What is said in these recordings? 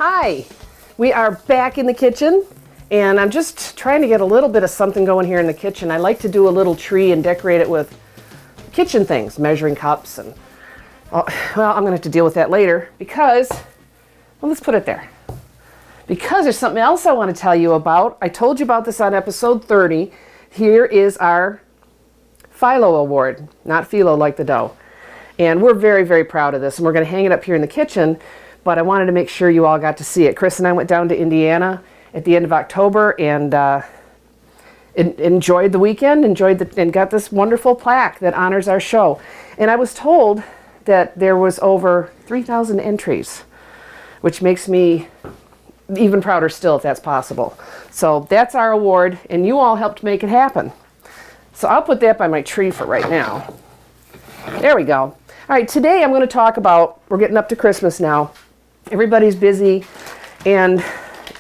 Hi, we are back in the kitchen, and I'm just trying to get a little bit of something going here in the kitchen. I like to do a little tree and decorate it with kitchen things, measuring cups, and well, I'm gonna have to deal with that later because, well, let's put it there. Because there's something else I want to tell you about. I told you about this on episode 30. Here is our Philo Award, not philo like the dough. And we're very, very proud of this, and we're going to hang it up here in the kitchen, but I wanted to make sure you all got to see it. Chris and I went down to Indiana at the end of October and enjoyed the weekend, and got this wonderful plaque that honors our show. And I was told that there was over 3,000 entries, which makes me even prouder still if that's possible. So that's our award, and you all helped make it happen. So I'll put that by my tree for right now. There we go. All right, today I'm going to talk about, we're getting up to Christmas now. Everybody's busy, and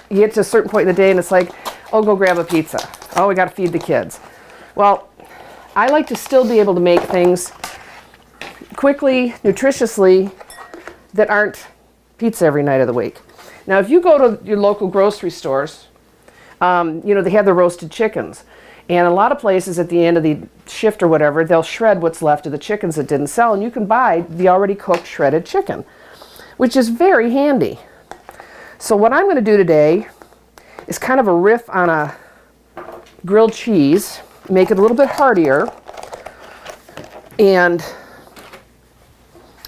you get to a certain point in the day and it's like, oh, go grab a pizza. Oh, we got to feed the kids. Well, I like to still be able to make things quickly, nutritiously, that aren't pizza every night of the week. Now, if you go to your local grocery stores, they have the roasted chickens. And a lot of places at the end of the shift or whatever, they'll shred what's left of the chickens that didn't sell, and you can buy the already cooked shredded chicken, which is very handy. So what I'm going to do today is kind of a riff on a grilled cheese, make it a little bit heartier, and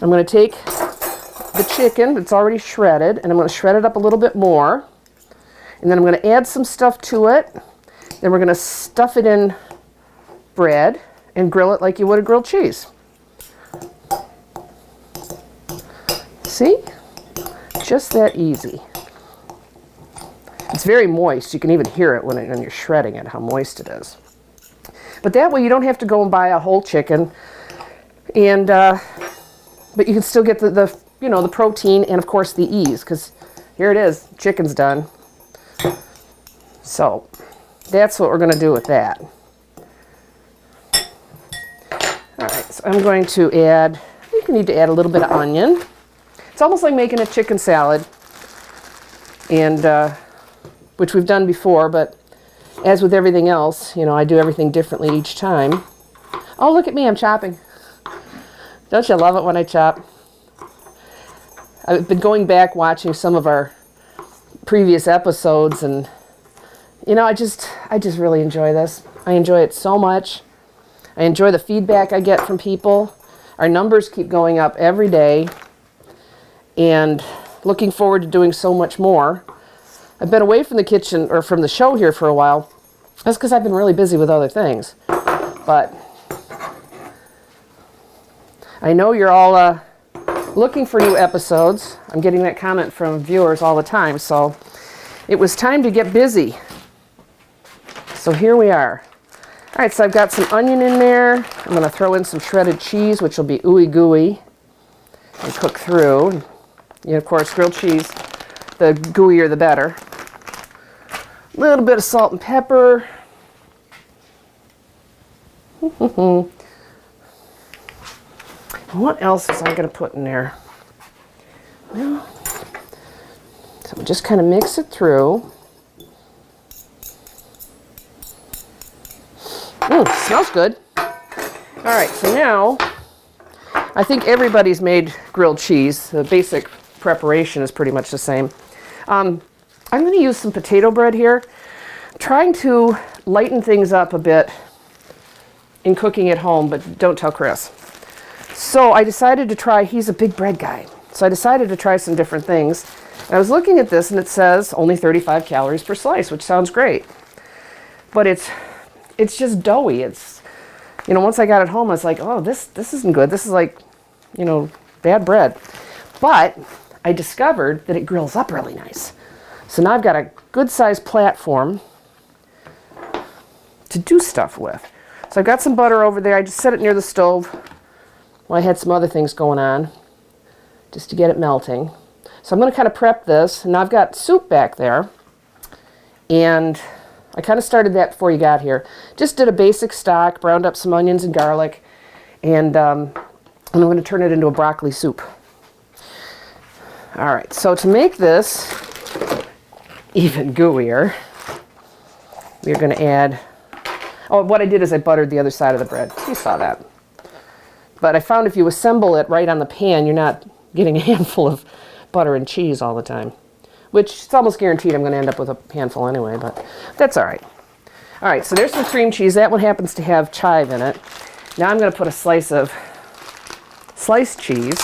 I'm going to take the chicken that's already shredded, and I'm going to shred it up a little bit more, and then I'm going to add some stuff to it. Then we're going to stuff it in bread and grill it like you would a grilled cheese. See? Just that easy. It's very moist. You can even hear it when you're shredding it, how moist it is. But that way you don't have to go and buy a whole chicken, and but you can still get the protein and of course the ease, because here it is, chicken's done. So that's what we're going to do with that. All right, so I'm going to add, I think we need to add a little bit of onion. It's almost like making a chicken salad, and which we've done before, but as with everything else, I do everything differently each time. Oh, look at me, I'm chopping. Don't you love it when I chop? I've been going back watching some of our previous episodes, and I just really enjoy this. I enjoy it so much. I enjoy the feedback I get from people. Our numbers keep going up every day, and looking forward to doing so much more. I've been away from the kitchen, or from the show here for a while. That's because I've been really busy with other things. But I know you're all looking for new episodes. I'm getting that comment from viewers all the time, so it was time to get busy. So here we are. All right, so I've got some onion in there. I'm going to throw in some shredded cheese, which will be ooey gooey and cook through. Of course, grilled cheese, the gooier the better. A little bit of salt and pepper. What else is I going to put in there? Well, so just kind of mix it through. Smells good. All right, so now I think everybody's made grilled cheese. The basic preparation is pretty much the same. I'm going to use some potato bread here, trying to lighten things up a bit in cooking at home, but don't tell Chris. So I decided to try, he's a big bread guy, so I decided to try some different things. And I was looking at this, and it says only 35 calories per slice, which sounds great. But it's just doughy. It's, once I got it home, I was like, oh, this isn't good. This is like, bad bread. But I discovered that it grills up really nice. So now I've got a good-sized platform to do stuff with. So I've got some butter over there. I just set it near the stove while I had some other things going on, just to get it melting. So I'm going to kind of prep this. And now I've got soup back there. And I kind of started that before you got here. Just did a basic stock, browned up some onions and garlic, and I'm going to turn it into a broccoli soup. All right, so to make this, even gooier, we're going to add, oh, what I did is I buttered the other side of the bread. You saw that. But I found if you assemble it right on the pan, you're not getting a handful of butter and cheese all the time, which it's almost guaranteed I'm going to end up with a handful anyway, but that's all right. All right, so there's some cream cheese. That one happens to have chive in it. Now I'm going to put a slice of sliced cheese.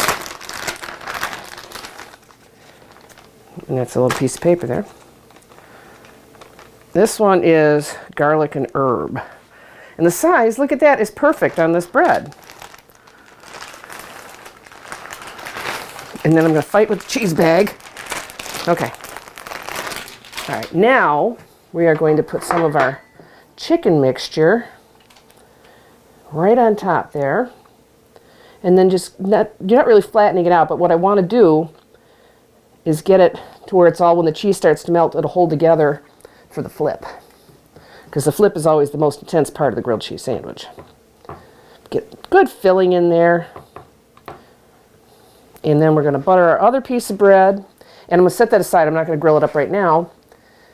And that's a little piece of paper there. This one is garlic and herb. And the size, look at that, is perfect on this bread. And then I'm going to fight with the cheese bag. Okay. All right, now we are going to put some of our chicken mixture right on top there. And then just, you're not really flattening it out, but what I want to do is get it to where it's all, when the cheese starts to melt, it'll hold together for the flip. Because the flip is always the most intense part of the grilled cheese sandwich. Get good filling in there. And then we're going to butter our other piece of bread. And I'm going to set that aside. I'm not going to grill it up right now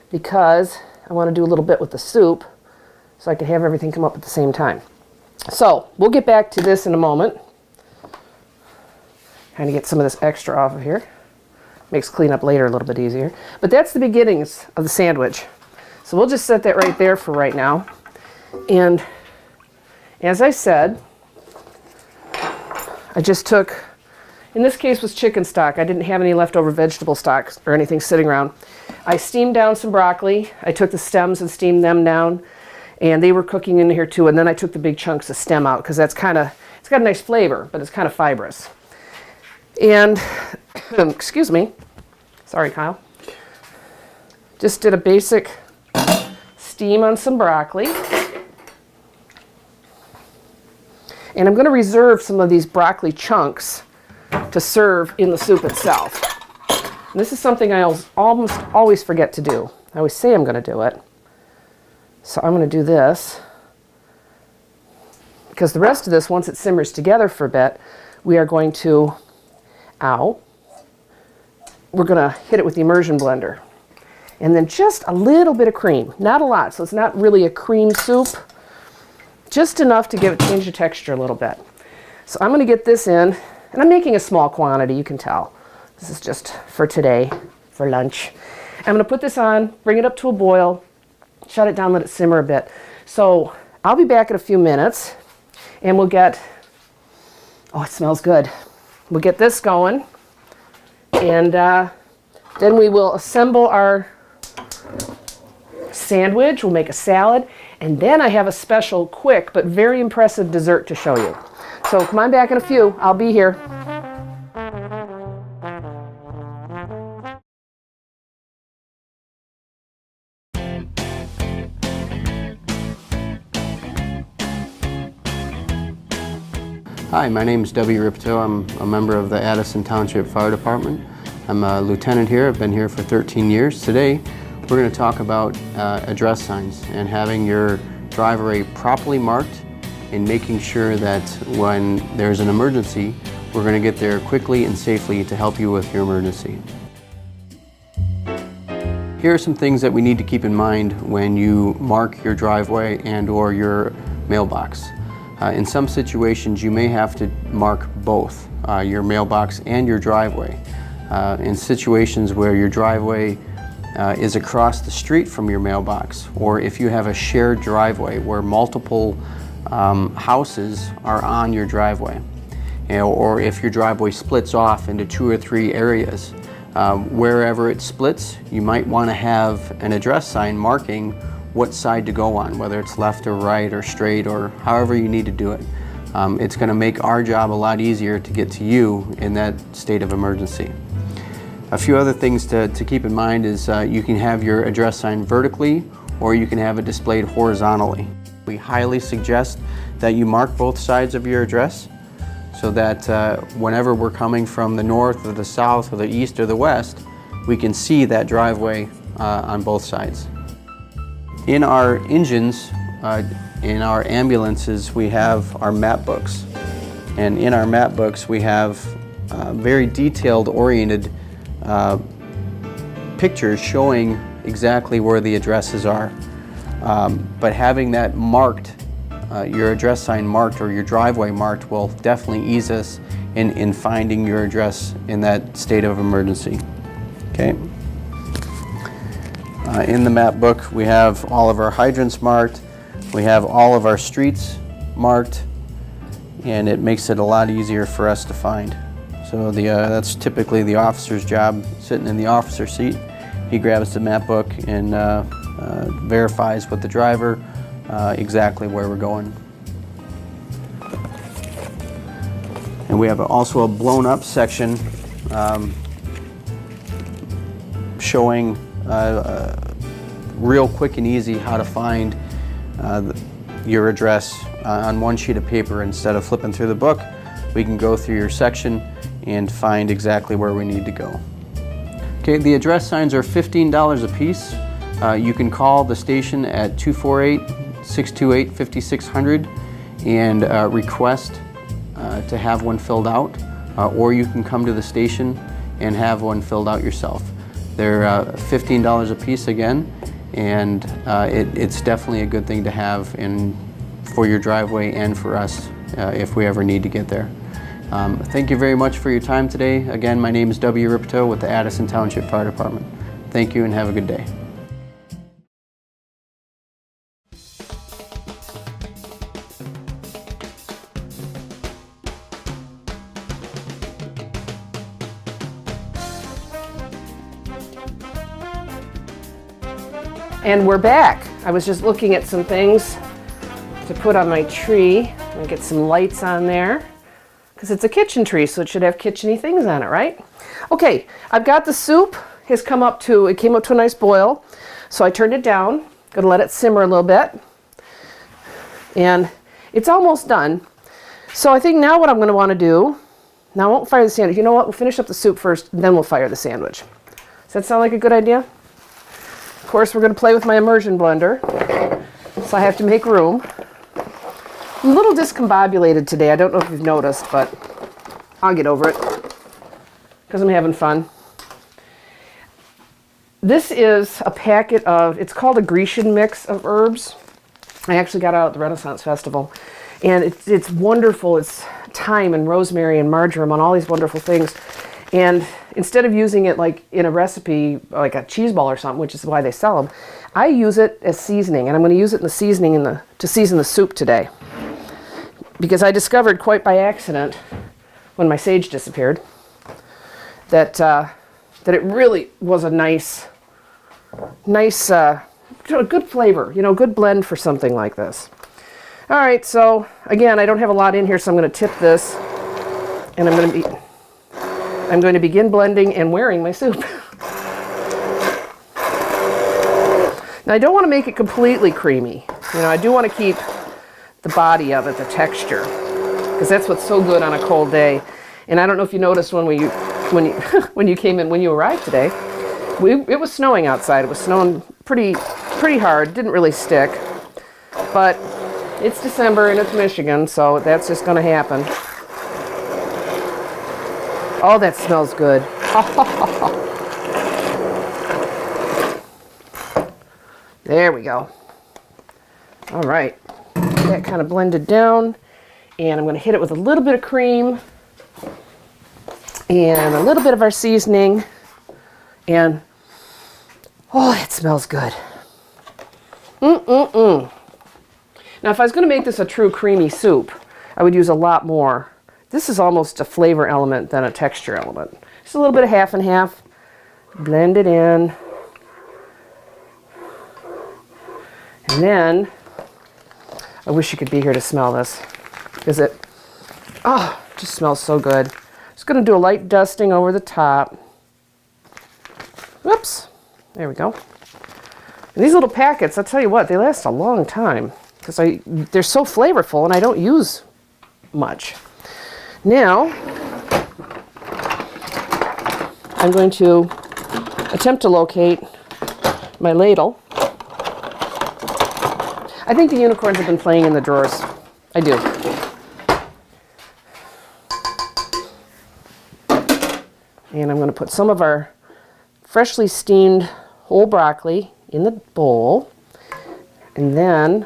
because I want to do a little bit with the soup so I can have everything come up at the same time. So we'll get back to this in a moment. Trying to get some of this extra off of here. Makes cleanup later a little bit easier. But that's the beginnings of the sandwich. So we'll just set that right there for right now. And as I said, I just took, in this case was chicken stock. I didn't have any leftover vegetable stock or anything sitting around. I steamed down some broccoli. I took the stems and steamed them down. And they were cooking in here too. And then I took the big chunks of stem out because that's kind of, it's got a nice flavor, but it's kind of fibrous. And, excuse me, sorry Kyle, just did a basic steam on some broccoli. And I'm going to reserve some of these broccoli chunks to serve in the soup itself. And this is something I almost always forget to do. I always say I'm going to do it. So I'm going to do this, because the rest of this, once it simmers together for a bit, we are going to, we're going to hit it with the immersion blender. And then just a little bit of cream, not a lot, so it's not really a cream soup, just enough to change the texture a little bit. So I'm going to get this in, and I'm making a small quantity, you can tell. This is just for today, for lunch. I'm going to put this on, bring it up to a boil, shut it down, let it simmer a bit. So I'll be back in a few minutes, and we'll get, oh, it smells good. We'll get this going, and then we will assemble our sandwich. We'll make a salad, and then I have a special, quick, but very impressive dessert to show you. So come on back in a few. I'll be here. Hi, my name is W. Ripto. I'm a member of the Addison Township Fire Department. I'm a lieutenant here. I've been here for 13 years. Today, we're going to talk about address signs and having your driveway properly marked and making sure that when there's an emergency, we're going to get there quickly and safely to help you with your emergency. Here are some things that we need to keep in mind when you mark your driveway and or your mailbox. In some situations, you may have to mark both your mailbox and your driveway. In situations where your driveway is across the street from your mailbox, or if you have a shared driveway where multiple houses are on your driveway, or if your driveway splits off into 2 or 3 areas, wherever it splits, you might want to have an address sign marking what side to go on, whether it's left or right or straight or however you need to do it. It's going to make our job a lot easier to get to you in that state of emergency. A few other things to keep in mind is you can have your address sign vertically or you can have it displayed horizontally. We highly suggest that you mark both sides of your address so that whenever we're coming from the north or the south or the east or the west, we can see that driveway on both sides. In our engines, in our ambulances, we have our map books. And in our map books, we have very detailed oriented pictures showing exactly where the addresses are. But having that marked, your address sign marked or your driveway marked, will definitely ease us in finding your address in that state of emergency. Okay. In the map book, we have all of our hydrants marked. We have all of our streets marked, and it makes it a lot easier for us to find. So that's typically the officer's job, sitting in the officer's seat. He grabs the map book and verifies with the driver exactly where we're going. And we have also a blown up section showing real quick and easy how to find your address on one sheet of paper. Instead of flipping through the book, we can go through your section and find exactly where we need to go. Okay, the address signs are $15 a piece. You can call the station at 248-628-5600 and request to have one filled out, or you can come to the station and have one filled out yourself. They're $15 a piece again, and it's definitely a good thing to have for your driveway and for us if we ever need to get there. Thank you very much for your time today. Again, my name is W. Ripto with the Addison Township Fire Department. Thank you and have a good day. And we're back. I was just looking at some things to put on my tree. I'm gonna get some lights on there because it's a kitchen tree, so it should have kitchen-y things on it, right? Okay, I've got the soup. It came up to a nice boil, so I turned it down. Gonna let it simmer a little bit, and it's almost done. So I think now what I'm gonna want to do, now I won't fire the sandwich. You know what? We'll finish up the soup first, then we'll fire the sandwich. Does that sound like a good idea? Of course, we're going to play with my immersion blender, so I have to make room. I'm a little discombobulated today. I don't know if you've noticed, but I'll get over it because I'm having fun. This is a packet of, it's called a Grecian mix of herbs. I actually got it out at the Renaissance Festival, and it's wonderful. It's thyme and rosemary and marjoram and all these wonderful things. And instead of using it like in a recipe, like a cheese ball or something, which is why they sell them, I use it as seasoning. And I'm going to use it in the seasoning to season the soup today. Because I discovered quite by accident, when my sage disappeared, that it really was a nice, good flavor, good blend for something like this. All right, so again, I don't have a lot in here, so I'm going to tip this, and I'm going to begin blending and wearing my soup. Now I don't want to make it completely creamy. I do want to keep the body of it, the texture, because that's what's so good on a cold day. And I don't know if you noticed when you came in, when you arrived today, it was snowing outside. It was snowing pretty hard. Didn't really stick, but it's December and it's Michigan, so that's just going to happen. Oh, that smells good. There we go. All right. That kind of blended down. And I'm going to hit it with a little bit of cream and a little bit of our seasoning. And, oh, it smells good. Now, if I was going to make this a true creamy soup, I would use a lot more. This is almost a flavor element than a texture element. Just a little bit of half and half. Blend it in. And then, I wish you could be here to smell this. Because it just smells so good. Just going to do a light dusting over the top. Whoops. There we go. And these little packets, I'll tell you what, they last a long time. Because they're so flavorful and I don't use much. Now, I'm going to attempt to locate my ladle. I think the unicorns have been playing in the drawers. I do. And I'm going to put some of our freshly steamed whole broccoli in the bowl. And then,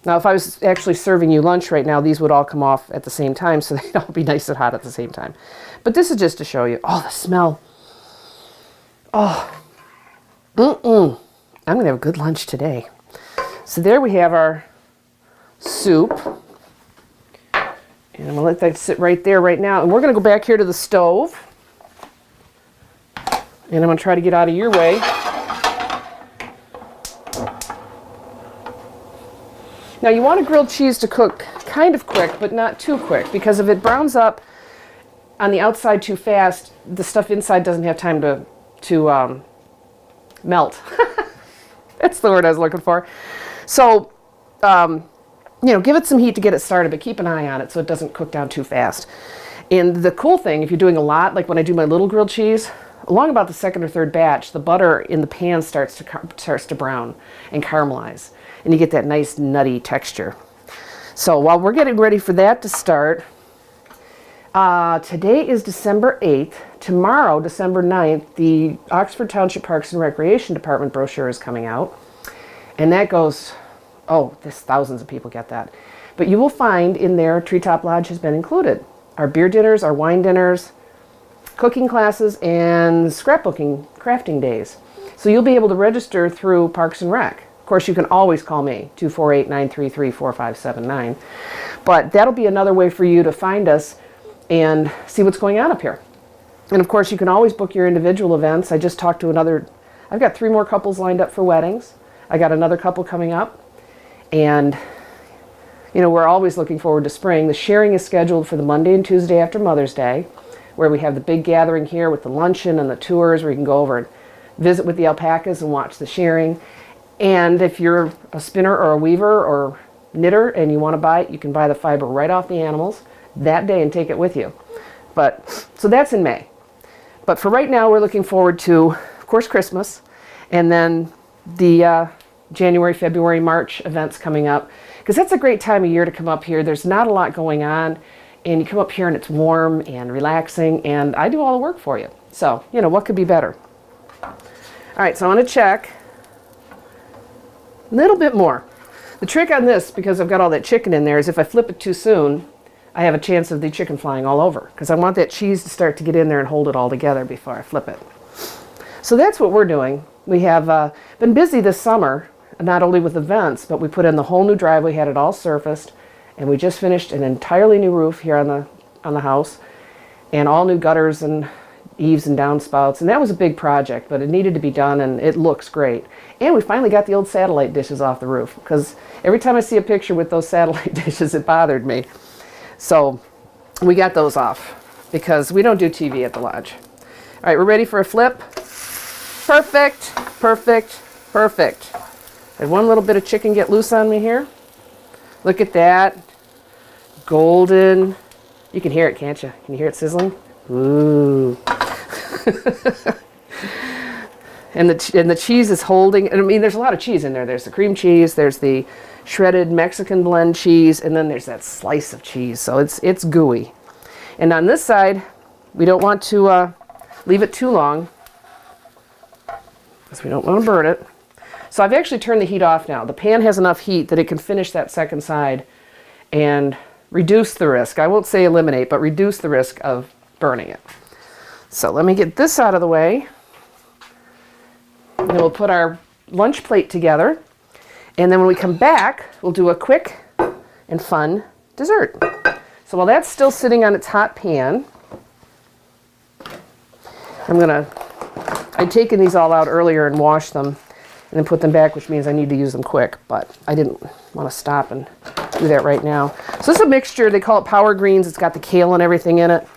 now if I was actually serving you lunch right now, these would all come off at the same time, so they'd all be nice and hot at the same time. But this is just to show you. Oh, the smell. Oh, I'm gonna have a good lunch today. So there we have our soup. And I'm gonna let that sit right there right now. And we're gonna go back here to the stove. And I'm gonna try to get out of your way. Now you want a grilled cheese to cook kind of quick, but not too quick, because if it browns up on the outside too fast, the stuff inside doesn't have time to melt. That's the word I was looking for. So, give it some heat to get it started, but keep an eye on it so it doesn't cook down too fast. And the cool thing, if you're doing a lot, like when I do my little grilled cheese, along about the second or third batch, the butter in the pan starts to brown and caramelize, and you get that nice nutty texture. So while we're getting ready for that to start, today is December 8th. Tomorrow, December 9th, the Oxford Township Parks and Recreation Department brochure is coming out. And that goes, there's thousands of people get that. But you will find in there, Treetop Lodge has been included. Our beer dinners, our wine dinners, cooking classes, and scrapbooking, crafting days. So you'll be able to register through Parks and Rec. Of course, you can always call me, 248-933-4579. But that'll be another way for you to find us and see what's going on up here. And of course, you can always book your individual events. I just talked to I've got 3 more couples lined up for weddings. I got another couple coming up. And, we're always looking forward to spring. The sharing is scheduled for the Monday and Tuesday after Mother's Day, where we have the big gathering here with the luncheon and the tours where you can go over and visit with the alpacas and watch the sharing. And if you're a spinner or a weaver or knitter and you want to buy it, you can buy the fiber right off the animals that day and take it with you. So that's in May. But for right now, we're looking forward to, of course, Christmas, and then the January, February, March events coming up, because that's a great time of year to come up here. There's not a lot going on, and you come up here and it's warm and relaxing, and I do all the work for you. So, what could be better? All right, so I want to check a little bit more. The trick on this, because I've got all that chicken in there, is if I flip it too soon, I have a chance of the chicken flying all over, because I want that cheese to start to get in there and hold it all together before I flip it. So that's what we're doing. We have been busy this summer, not only with events, but we put in the whole new driveway, had it all surfaced, and we just finished an entirely new roof here on the house, and all new gutters and eaves and downspouts, and that was a big project, but it needed to be done, and it looks great. And we finally got the old satellite dishes off the roof, because every time I see a picture with those satellite dishes, it bothered me. So we got those off, because we don't do TV at the lodge. All right, we're ready for a flip. Perfect, perfect, perfect. I had one little bit of chicken get loose on me here. Look at that. Golden. You can hear it, can't you? Can you hear it sizzling? Ooh. And the cheese is holding. I mean, there's a lot of cheese in there. There's the cream cheese, there's the shredded Mexican blend cheese, and then there's that slice of cheese. So it's gooey. And on this side, we don't want to leave it too long, because we don't want to burn it. So I've actually turned the heat off now. The pan has enough heat that it can finish that second side and reduce the risk. I won't say eliminate, but reduce the risk of burning it. So let me get this out of the way. And then we'll put our lunch plate together. And then when we come back, we'll do a quick and fun dessert. So while that's still sitting on its hot pan, I'd taken these all out earlier and washed them and then put them back, which means I need to use them quick, but I didn't want to stop and do that right now. So this is a mixture. They call it Power Greens. It's got the kale and everything in it.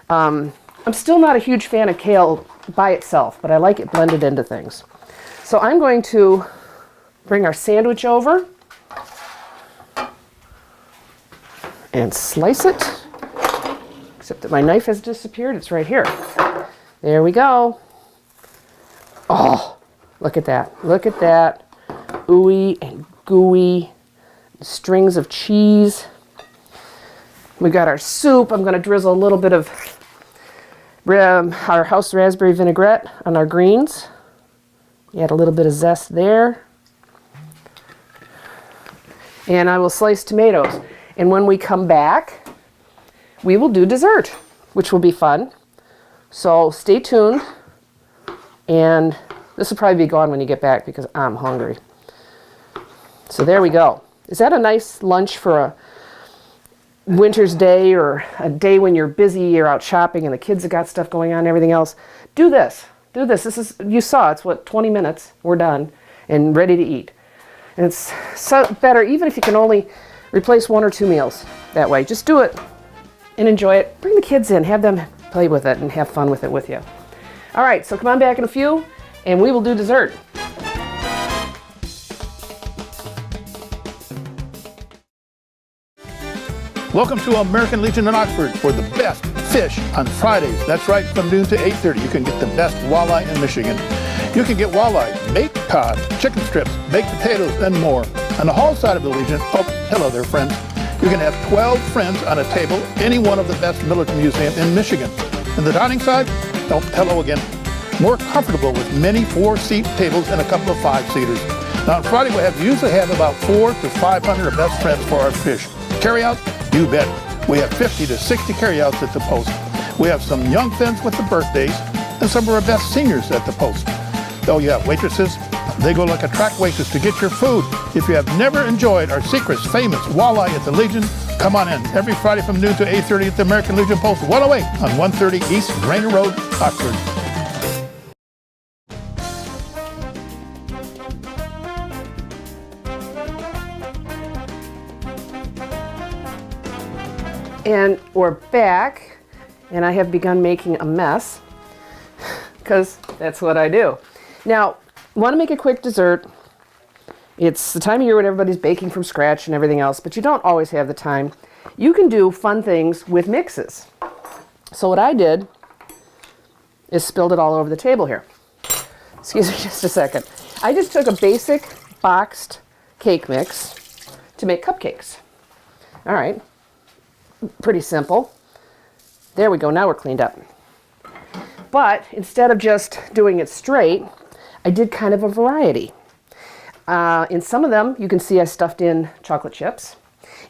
I'm still not a huge fan of kale by itself, but I like it blended into things. So I'm going to bring our sandwich over and slice it, except that my knife has disappeared. It's right here. There we go. Oh, look at that. Look at that. Ooey and gooey strings of cheese. We got our soup. I'm going to drizzle a little bit of our house raspberry vinaigrette on our greens. Add a little bit of zest there. And I will slice tomatoes. And when we come back, we will do dessert, which will be fun. So stay tuned. And this will probably be gone when you get back because I'm hungry. So there we go. Is that a nice lunch for a winter's day or a day when you're busy, you're out shopping and the kids have got stuff going on and everything else? Do this. Do this. This is, you saw, it's what, 20 minutes, we're done and ready to eat. And it's so better even if you can only replace 1 or 2 meals that way. Just do it and enjoy it. Bring the kids in, have them play with it and have fun with it with you. All right, so come on back in a few and we will do dessert. Welcome to American Legion in Oxford for the best fish on Fridays. That's right, from noon to 8:30. You can get the best walleye in Michigan. You can get walleye, baked cod, chicken strips, baked potatoes, and more. On the hall side of the Legion, oh, hello there, friends. You can have 12 friends on a table, any one of the best military museums in Michigan. And the dining side, oh, hello again. More comfortable with many 4-seat tables and a couple of 5-seaters. Now on Friday, we usually have about 400 to 500 of best friends for our fish. Carry out? You bet. We have 50 to 60 carryouts at the post. We have some young friends with the birthdays and some of our best seniors at the post. Oh yeah, waitresses, they go like a track waitress to get your food. If you have never enjoyed our secret's famous walleye at the Legion, come on in every Friday from noon to 8:30 at the American Legion Post 108 on 130 East Rainer Road, Oxford. And we're back, and I have begun making a mess, because that's what I do. Now, I want to make a quick dessert. It's the time of year when everybody's baking from scratch and everything else, but you don't always have the time. You can do fun things with mixes. So what I did is spilled it all over the table here. Excuse me just a second. I just took a basic boxed cake mix to make cupcakes. All right. Pretty simple. There we go, now we're cleaned up. But instead of just doing it straight, I did kind of a variety. In some of them, you can see I stuffed in chocolate chips.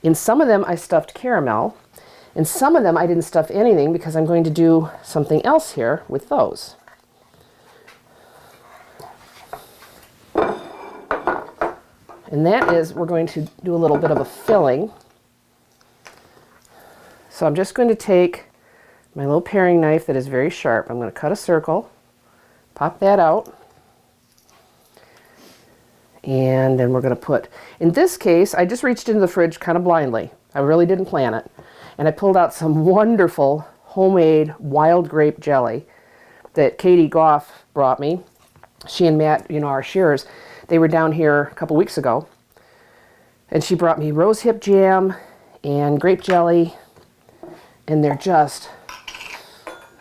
In some of them, I stuffed caramel. In some of them, I didn't stuff anything because I'm going to do something else here with those. And that is, we're going to do a little bit of a filling. So I'm just going to take my little paring knife that is very sharp. I'm going to cut a circle, pop that out, and then we're going to put, in this case, I just reached into the fridge kind of blindly. I really didn't plan it. And I pulled out some wonderful homemade wild grape jelly that Katie Goff brought me. She and Matt, you know, our shearers, they were down here a couple weeks ago. And she brought me rosehip jam and grape jelly. And they're just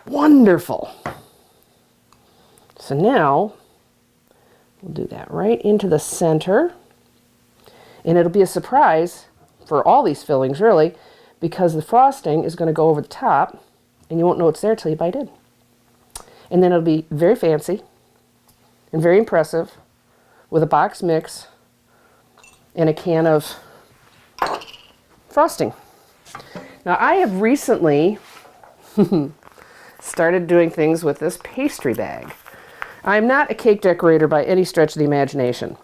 wonderful. So now, we'll do that right into the center. And it'll be a surprise for all these fillings, really, because the frosting is going to go over the top, and you won't know it's there till you bite in. And then it'll be very fancy and very impressive with a box mix and a can of frosting. Now, I have recently started doing things with this pastry bag. I'm not a cake decorator by any stretch of the imagination,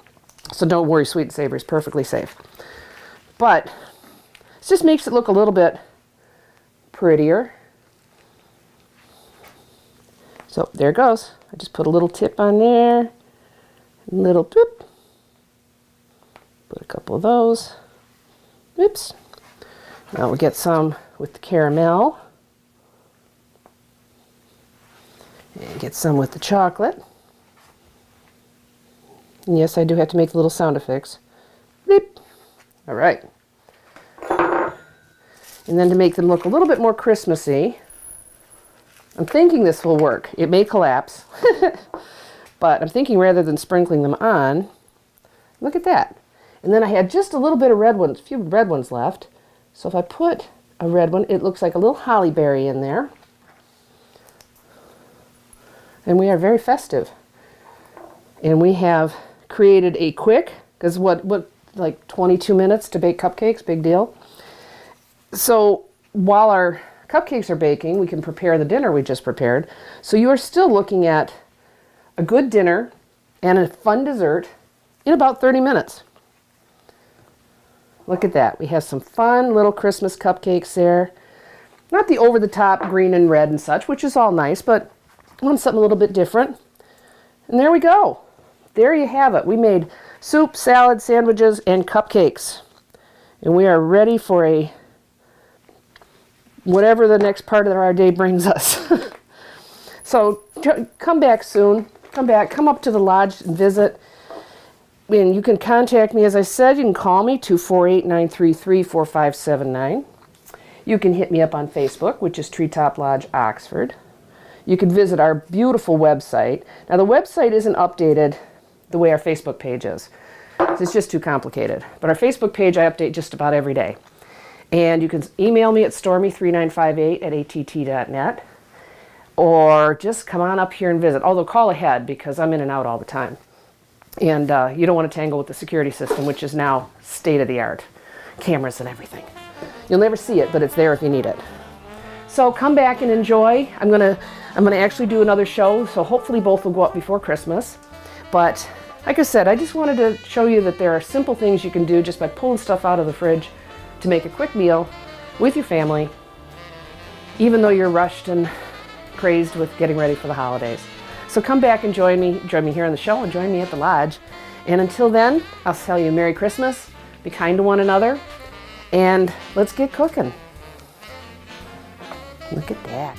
so don't worry, Sweet and Savory is perfectly safe. But it just makes it look a little bit prettier. So there it goes. I just put a little tip on there, a little tip. Put a couple of those. Oops. Now we'll get some with the caramel. And get some with the chocolate. And yes, I do have to make the little sound effects. Beep. All right. And then to make them look a little bit more Christmassy, I'm thinking this will work. It may collapse, but I'm thinking rather than sprinkling them on, look at that. And then I had just a little bit of red ones, a few red ones left. So if I put a red one, it looks like a little holly berry in there. And we are very festive. And we have created a quick, because what like 22 minutes to bake cupcakes, big deal. So while our cupcakes are baking, we can prepare the dinner we just prepared. So you are still looking at a good dinner and a fun dessert in about 30 minutes. Look at that. We have some fun little Christmas cupcakes there. Not the over-the-top green and red and such, which is all nice, but I want something a little bit different. And there we go. There you have it. We made soup, salad, sandwiches, and cupcakes. And we are ready for a whatever the next part of our day brings us. So come back soon. Come up to the lodge and visit. And you can contact me, as I said, you can call me, 248-933-4579. You can hit me up on Facebook, which is Treetop Lodge, Oxford. You can visit our beautiful website. Now, the website isn't updated the way our Facebook page is. It's just too complicated. But our Facebook page I update just about every day. And you can email me at stormy3958@att.net. Or just come on up here and visit. Although call ahead because I'm in and out all the time. And you don't want to tangle with the security system, which is now state-of-the-art. Cameras and everything. You'll never see it, but it's there if you need it. So come back and enjoy. I'm gonna actually do another show, so hopefully both will go up before Christmas. But like I said, I just wanted to show you that there are simple things you can do just by pulling stuff out of the fridge to make a quick meal with your family, even though you're rushed and crazed with getting ready for the holidays. So come back and join me here on the show and join me at the lodge. And until then, I'll tell you Merry Christmas, be kind to one another, and let's get cooking. Look at that.